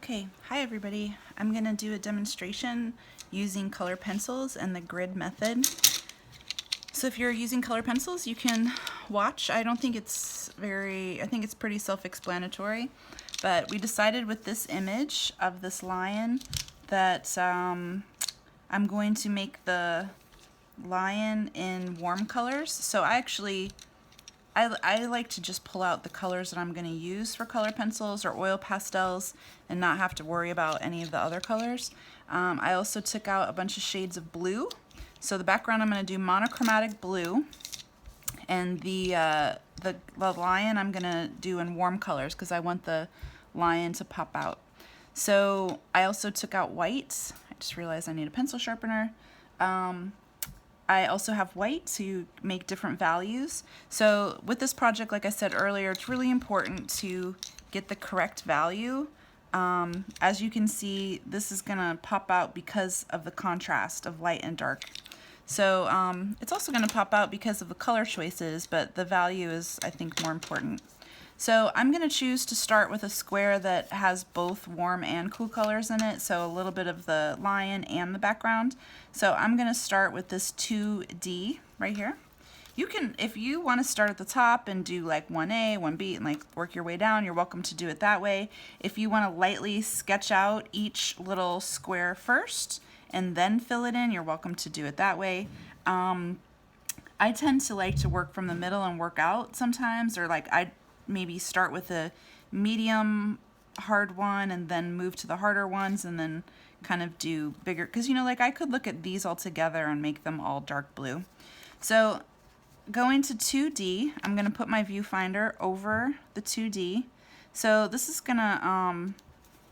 Okay, hi everybody. I'm going to do a demonstration using color pencils and the grid method. So if you're using color pencils, you can watch. I think it's pretty self-explanatory, but we decided with this image of this lion that I'm going to make the lion in warm colors. So I like to just pull out the colors that I'm going to use for color pencils or oil pastels and not have to worry about any of the other colors. I also took out a bunch of shades of blue. So the background I'm going to do monochromatic blue, and the lion I'm going to do in warm colors because I want the lion to pop out. So I also took out whites. I just realized I need a pencil sharpener. I also have white to make different values. So with this project, like I said earlier, it's really important to get the correct value. As you can see, this is gonna pop out because of the contrast of light and dark. So it's also gonna pop out because of the color choices, but the value is, I think, more important. So I'm going to choose to start with a square that has both warm and cool colors in it, so a little bit of the lion and the background. So I'm going to start with this 2D right here. You can, if you want to start at the top and do like 1A, 1B, and like work your way down, you're welcome to do it that way. If you want to lightly sketch out each little square first and then fill it in, you're welcome to do it that way. I tend to like to work from the middle and work out sometimes, or like I maybe start with a medium hard one and then move to the harder ones and then kind of do bigger, because like I could look at these all together and make them all dark blue. So going to 2D, I'm going to put my viewfinder over the 2D. So this is going to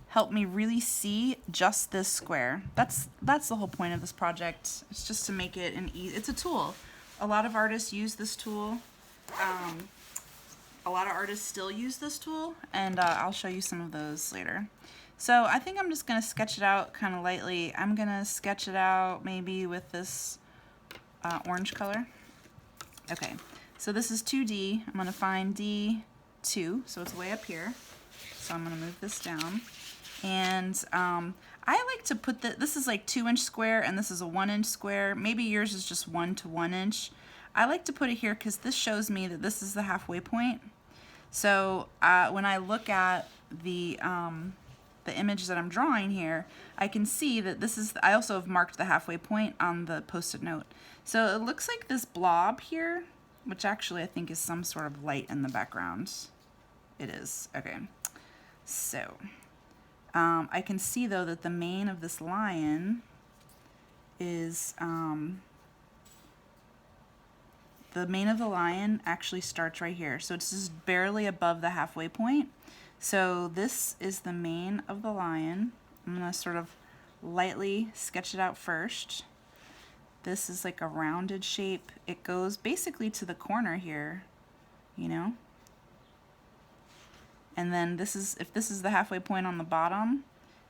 help me really see just this square. That's the whole point of this project. It's just to make it it's a tool. A lot of artists use this tool. A lot of artists still use this tool, and I'll show you some of those later. So I think I'm just going to sketch it out kind of lightly. I'm going to sketch it out maybe with this orange color. Okay, so this is 2D. I'm going to find D2, so it's way up here. So I'm going to move this down. And I like to put this is like 2-inch square, and this is a 1-inch square. Maybe yours is just 1 to 1 inch. I like to put it here because this shows me that this is the halfway point. So when I look at the image that I'm drawing here, I can see that this is, I also have marked the halfway point on the post-it note. So it looks like this blob here, which actually I think is some sort of light in the background. It is, okay. So I can see though that the mane of this lion is, the mane of the lion actually starts right here. So it's just barely above the halfway point. So this is the mane of the lion. I'm going to sort of lightly sketch it out first. This is like a rounded shape. It goes basically to the corner here, And then this is, if this is the halfway point on the bottom,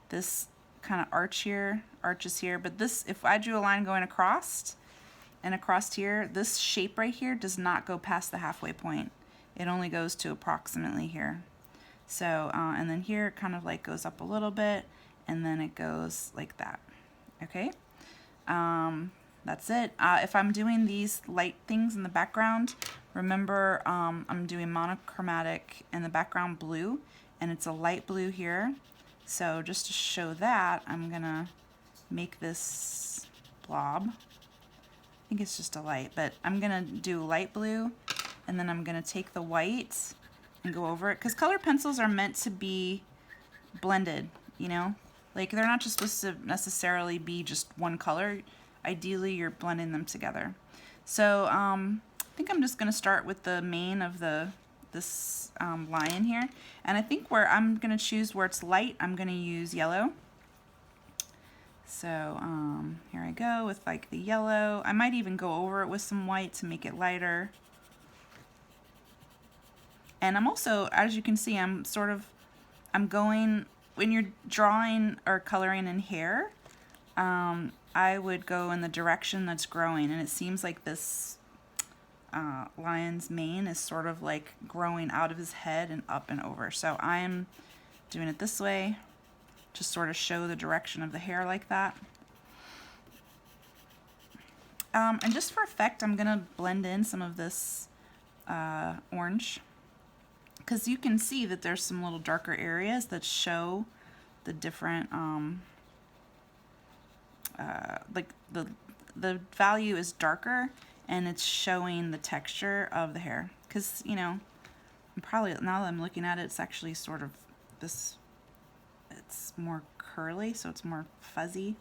this kind of arches here. But this, if I drew a line going across, and across here, this shape right here does not go past the halfway point. It only goes to approximately here. So, and then here it kind of like goes up a little bit, and then it goes like that. Okay, that's it. If I'm doing these light things in the background, remember I'm doing monochromatic in the background blue, and it's a light blue here. So just to show that, I'm gonna make this blob. I think it's just a light, but I'm gonna do light blue, and then I'm gonna take the white and go over it, because color pencils are meant to be blended, like they're not just supposed to necessarily be just one color. Ideally you're blending them together. So I think I'm just gonna start with the mane of this lion here, and I think where I'm gonna choose where it's light, I'm gonna use yellow. So here I go with like the yellow. I might even go over it with some white to make it lighter. And I'm also, as you can see, I'm going, when you're drawing or coloring in hair, I would go in the direction that's growing. And it seems like this lion's mane is sort of like growing out of his head and up and over. So I'm doing it this way. just sort of show the direction of the hair like that. And just for effect, I'm gonna blend in some of this orange, because you can see that there's some little darker areas that show the different, like the value is darker and it's showing the texture of the hair. Because, you know, probably now that I'm looking at it, it's actually sort of this, it's more curly, so it's more fuzzy.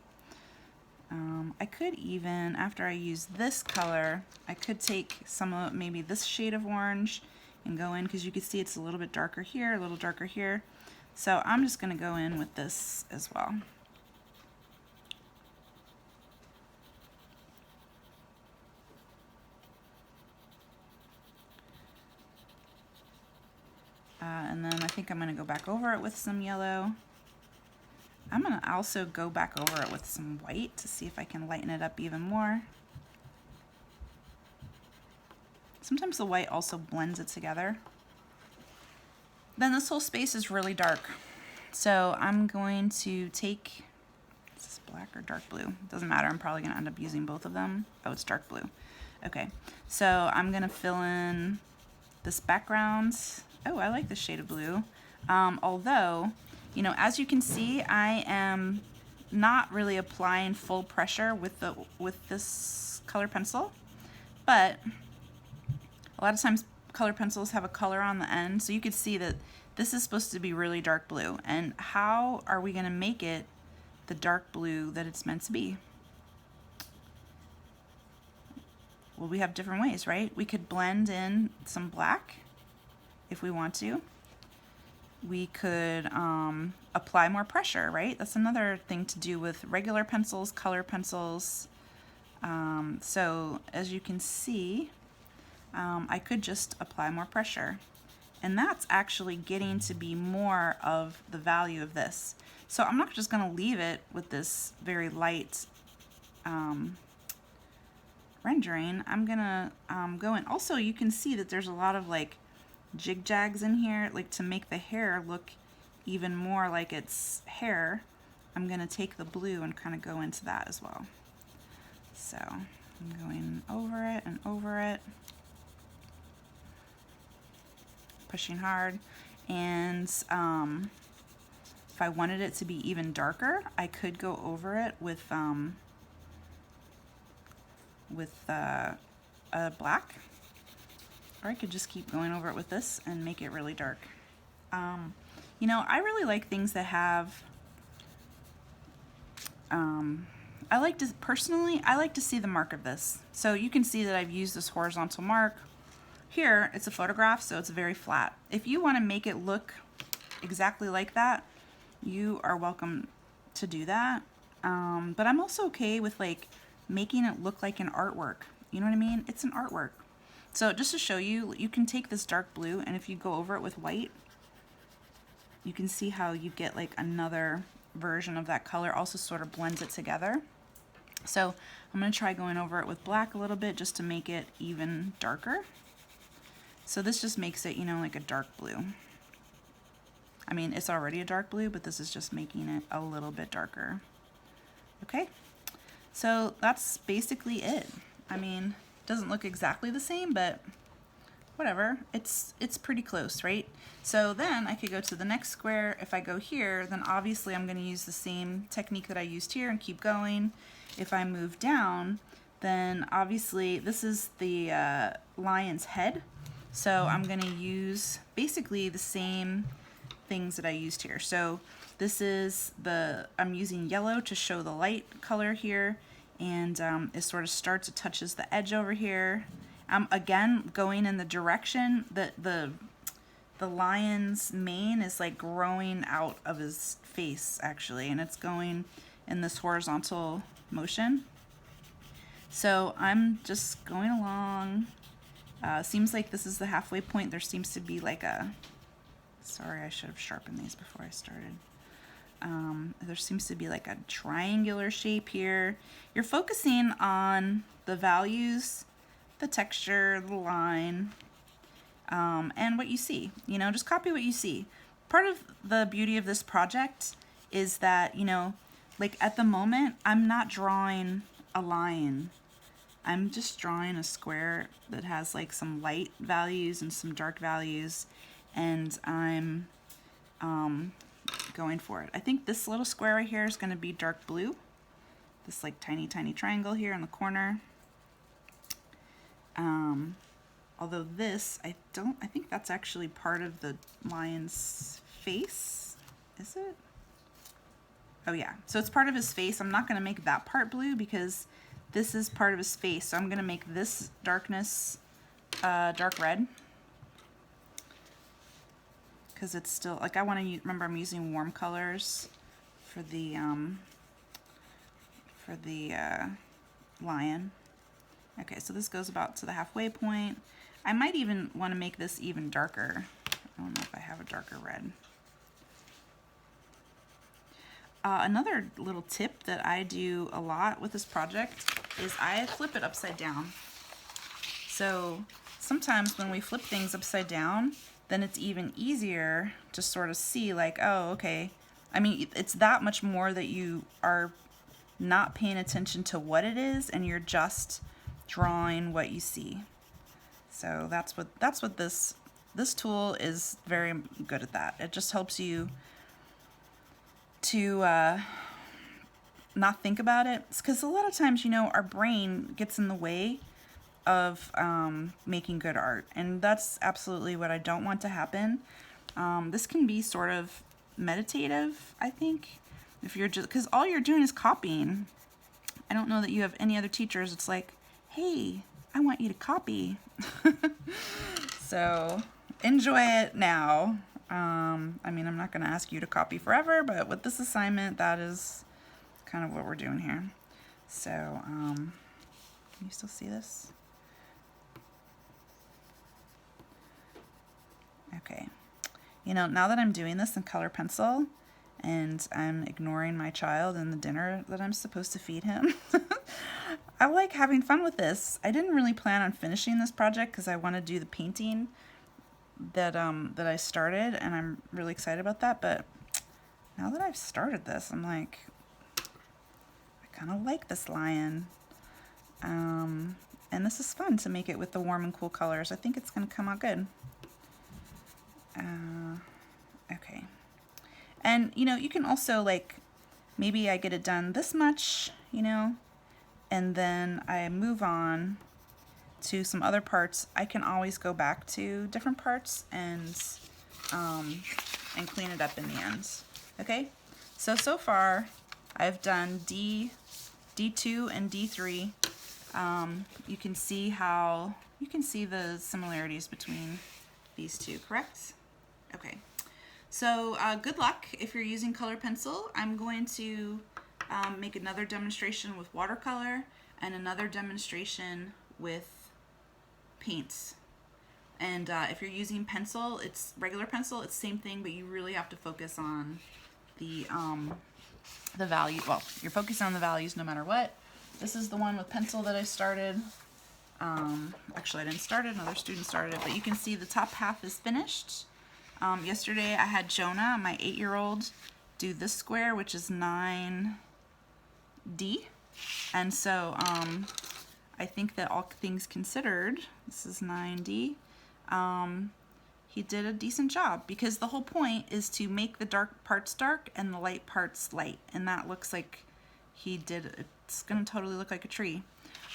I could even, after I use this color, I could take some of maybe this shade of orange and go in, because you can see it's a little bit darker here, a little darker here. So I'm just going to go in with this as well. And then I think I'm going to go back over it with some yellow. I'm going to also go back over it with some white to see if I can lighten it up even more. Sometimes the white also blends it together. Then this whole space is really dark. So I'm going to take, is this black or dark blue? It doesn't matter, I'm probably going to end up using both of them. Oh, it's dark blue. Okay, so I'm going to fill in this background. Oh, I like this shade of blue. Although, you know, as you can see, I am not really applying full pressure with this color pencil, but a lot of times color pencils have a color on the end, so you could see that this is supposed to be really dark blue. And how are we going to make it the dark blue that it's meant to be? Well, we have different ways, right? We could blend in some black if we want to. We could apply more pressure, right? That's another thing to do with regular pencils, color pencils. So as you can see, I could just apply more pressure. And that's actually getting to be more of the value of this. So I'm not just going to leave it with this very light rendering. I'm going to go in. Also, you can see that there's a lot of like jig jags in here, like to make the hair look even more like it's hair. I'm going to take the blue and kind of go into that as well. So I'm going over it and over it, pushing hard. And if I wanted it to be even darker, I could go over it with a black, or I could just keep going over it with this and make it really dark. You know, I really like things that have, personally, I like to see the mark of this. So you can see that I've used this horizontal mark. Here, it's a photograph, so it's very flat. If you want to make it look exactly like that, you are welcome to do that. But I'm also okay with like making it look like an artwork. You know what I mean? It's an artwork. So just to show you, you can take this dark blue, and if you go over it with white, you can see how you get like another version of that color, also sort of blends it together. So I'm going to try going over it with black a little bit just to make it even darker. So this just makes it, you know, like a dark blue. I mean, it's already a dark blue, but this is just making it a little bit darker. Okay, so that's basically it. I mean, it doesn't look exactly the same, but whatever, it's pretty close, right? So then I could go to the next square. If I go here, then obviously I'm going to use the same technique that I used here and keep going. If I move down, then obviously this is the lion's head. So I'm going to use basically the same things that I used here. So this is I'm using yellow to show the light color here, and it sort of starts, it touches the edge over here. Again, going in the direction that the lion's mane is like growing out of his face actually, and it's going in this horizontal motion. So I'm just going along. Seems like this is the halfway point. There seems to be like a, sorry, I should have sharpened these before I started. There seems to be like a triangular shape here. You're focusing on the values, the texture, the line, and what you see. You know, just copy what you see. Part of the beauty of this project is that, you know, like at the moment, I'm not drawing a lion. I'm just drawing a square that has like some light values and some dark values, and I'm going for it. I think this little square right here is going to be dark blue. This like tiny triangle here in the corner. Although this, I think that's actually part of the lion's face. Is it? Oh yeah, so it's part of his face. I'm not going to make that part blue because this is part of his face. So I'm going to make this darkness dark red. Because it's still, like, I want to remember I'm using warm colors for the lion. Okay, so this goes about to the halfway point. I might even want to make this even darker. I don't know if I have a darker red. Another little tip that I do a lot with this project is I flip it upside down. So sometimes when we flip things upside down, then it's even easier to sort of see like, oh, okay. I mean, it's that much more that you are not paying attention to what it is and you're just drawing what you see. So that's what this tool is very good at that. It just helps you to not think about it, because a lot of times, you know, our brain gets in the way of making good art, and that's absolutely what I don't want to happen. This can be sort of meditative, I think, if you're just, because all you're doing is copying. I don't know that you have any other teachers. It's like, hey, I want you to copy. So enjoy it now. I mean, I'm not going to ask you to copy forever, but with this assignment, that is kind of what we're doing here. So, can you still see this? Okay. You know, now that I'm doing this in color pencil and I'm ignoring my child and the dinner that I'm supposed to feed him, I like having fun with this. I didn't really plan on finishing this project because I want to do the painting that I started, and I'm really excited about that. But now that I've started this, I'm like, I kind of like this lion. And this is fun to make it with the warm and cool colors. I think it's going to come out good. Okay. And, you know, you can also, like, maybe I get it done this much, you know, and then I move on to some other parts. I can always go back to different parts and clean it up in the end. Okay, so far I've done D2 and D3. You can see the similarities between these two, correct? Okay, so good luck if you're using color pencil. I'm going to make another demonstration with watercolor and another demonstration with paints. And if you're using pencil, it's regular pencil, it's the same thing, but you really have to focus on the value. Well, you're focusing on the values no matter what. This is the one with pencil that I started. Actually, I didn't start it, another student started it, but you can see the top half is finished. Yesterday I had Jonah, my 8-year-old, do this square, which is 9D. And so I think that all things considered, this is 9D, he did a decent job, because the whole point is to make the dark parts dark and the light parts light, and that looks like he did. It's gonna totally look like a tree.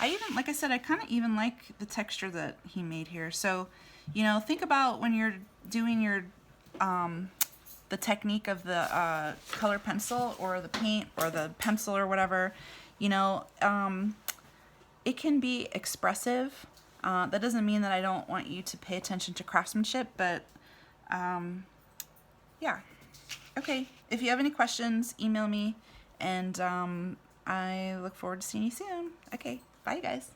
I even, like I said, I kind of even like the texture that he made here. So, you know, think about when you're doing your the technique of the color pencil or the paint or the pencil or whatever, you know, it can be expressive. That doesn't mean that I don't want you to pay attention to craftsmanship, but yeah. Okay, if you have any questions, email me, and I look forward to seeing you soon. Okay, bye guys.